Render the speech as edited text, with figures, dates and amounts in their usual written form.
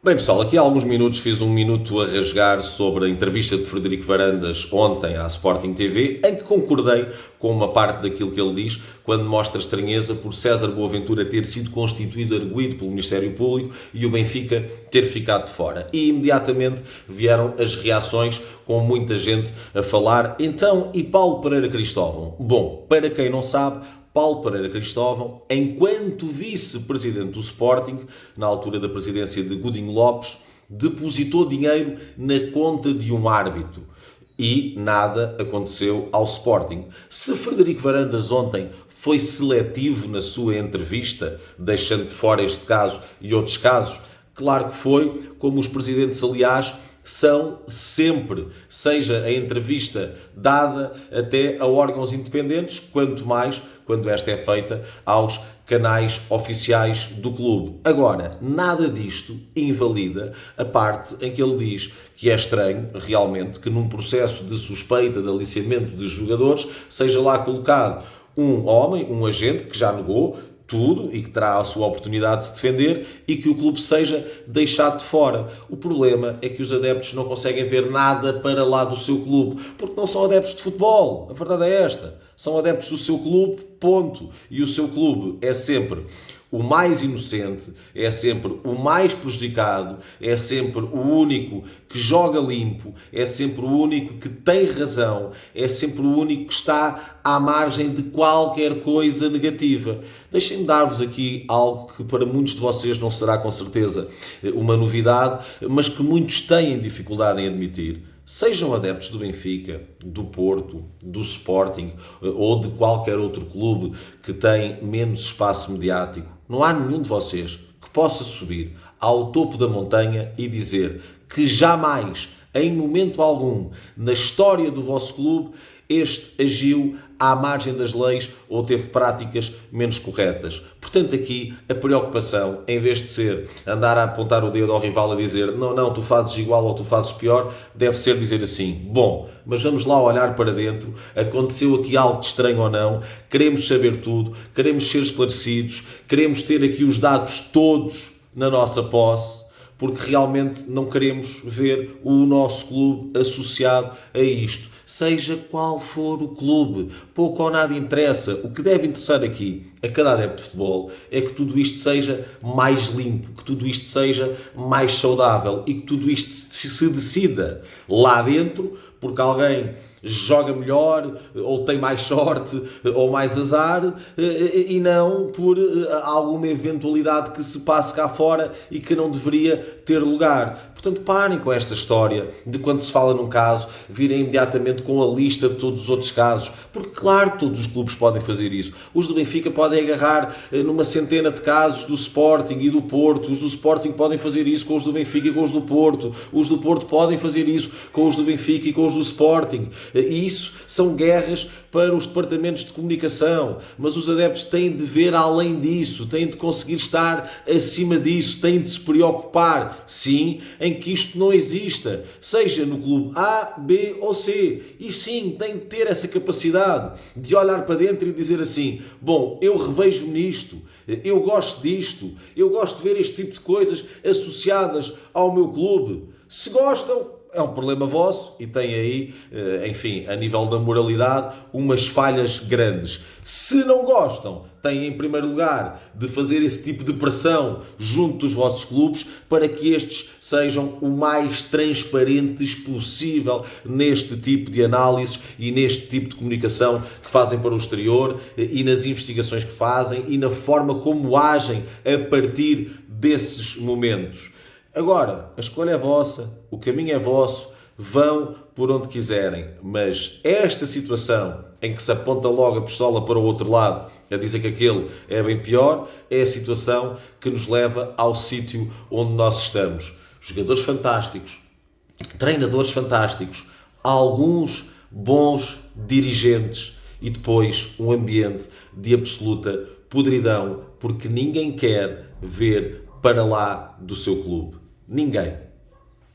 Bem, pessoal, aqui há alguns minutos fiz um minuto a rasgar sobre a entrevista de Frederico Varandas ontem à Sporting TV, em que concordei com uma parte daquilo que ele diz, quando mostra estranheza por César Boaventura ter sido constituído arguido pelo Ministério Público e o Benfica ter ficado de fora. E imediatamente vieram as reações, com muita gente a falar. Então, e Paulo Pereira Cristóvão? Bom, para quem não sabe, Paulo Pereira Cristóvão, enquanto vice-presidente do Sporting, na altura da presidência de Godinho Lopes, depositou dinheiro na conta de um árbitro e nada aconteceu ao Sporting. Se Frederico Varandas ontem foi seletivo na sua entrevista, deixando de fora este caso e outros casos, claro que foi, como os presidentes, aliás, são sempre, seja a entrevista dada até a órgãos independentes, quanto mais quando esta é feita aos canais oficiais do clube. Agora, nada disto invalida a parte em que ele diz que é estranho, realmente, que num processo de suspeita de aliciamento de jogadores seja lá colocado um homem, um agente, que já negou tudo e que terá a sua oportunidade de se defender e que o clube seja deixado de fora. O problema é que os adeptos não conseguem ver nada para lá do seu clube, porque não são adeptos de futebol. A verdade é esta. São adeptos do seu clube, ponto. E o seu clube é sempre o mais inocente, é sempre o mais prejudicado, é sempre o único que joga limpo, é sempre o único que tem razão, é sempre o único que está à margem de qualquer coisa negativa. Deixem-me dar-vos aqui algo que para muitos de vocês não será com certeza uma novidade, mas que muitos têm dificuldade em admitir. Sejam adeptos do Benfica, do Porto, do Sporting ou de qualquer outro clube que tem menos espaço mediático, não há nenhum de vocês que possa subir ao topo da montanha e dizer que jamais, em momento algum, na história do vosso clube, este agiu à margem das leis ou teve práticas menos corretas. Portanto, aqui a preocupação, em vez de ser andar a apontar o dedo ao rival a dizer não, tu fazes igual ou tu fazes pior, deve ser dizer assim, bom, mas vamos lá olhar para dentro, aconteceu aqui algo de estranho ou não, queremos saber tudo, queremos ser esclarecidos, queremos ter aqui os dados todos na nossa posse, porque realmente não queremos ver o nosso clube associado a isto. Seja qual for o clube, pouco ou nada interessa. O que deve interessar aqui a cada adepto de futebol é que tudo isto seja mais limpo, que tudo isto seja mais saudável e que tudo isto se decida lá dentro, porque alguém joga melhor, ou tem mais sorte, ou mais azar, e não por alguma eventualidade que se passe cá fora e que não deveria ter lugar. Portanto, parem com esta história de quando se fala num caso, virem imediatamente com a lista de todos os outros casos, porque claro que todos os clubes podem fazer isso. Os do Benfica podem agarrar numa centena de casos do Sporting e do Porto, os do Sporting podem fazer isso com os do Benfica e com os do Porto podem fazer isso com os do Benfica e com os do Sporting. E isso são guerras para os departamentos de comunicação, mas os adeptos têm de ver além disso, têm de conseguir estar acima disso, têm de se preocupar, sim, em que isto não exista, seja no clube A, B ou C, e sim, têm de ter essa capacidade de olhar para dentro e dizer assim, bom, eu revejo-me nisto, eu gosto disto, eu gosto de ver este tipo de coisas associadas ao meu clube. Se gostam, é um problema vosso e tem aí, enfim, a nível da moralidade, umas falhas grandes. Se não gostam, têm em primeiro lugar de fazer esse tipo de pressão junto dos vossos clubes para que estes sejam o mais transparentes possível neste tipo de análises e neste tipo de comunicação que fazem para o exterior e nas investigações que fazem e na forma como agem a partir desses momentos. Agora, a escolha é vossa, o caminho é vosso, vão por onde quiserem, mas esta situação em que se aponta logo a pistola para o outro lado a dizer que aquele é bem pior, é a situação que nos leva ao sítio onde nós estamos. Jogadores fantásticos, treinadores fantásticos, alguns bons dirigentes e depois um ambiente de absoluta podridão, porque ninguém quer ver para lá do seu clube. Ninguém.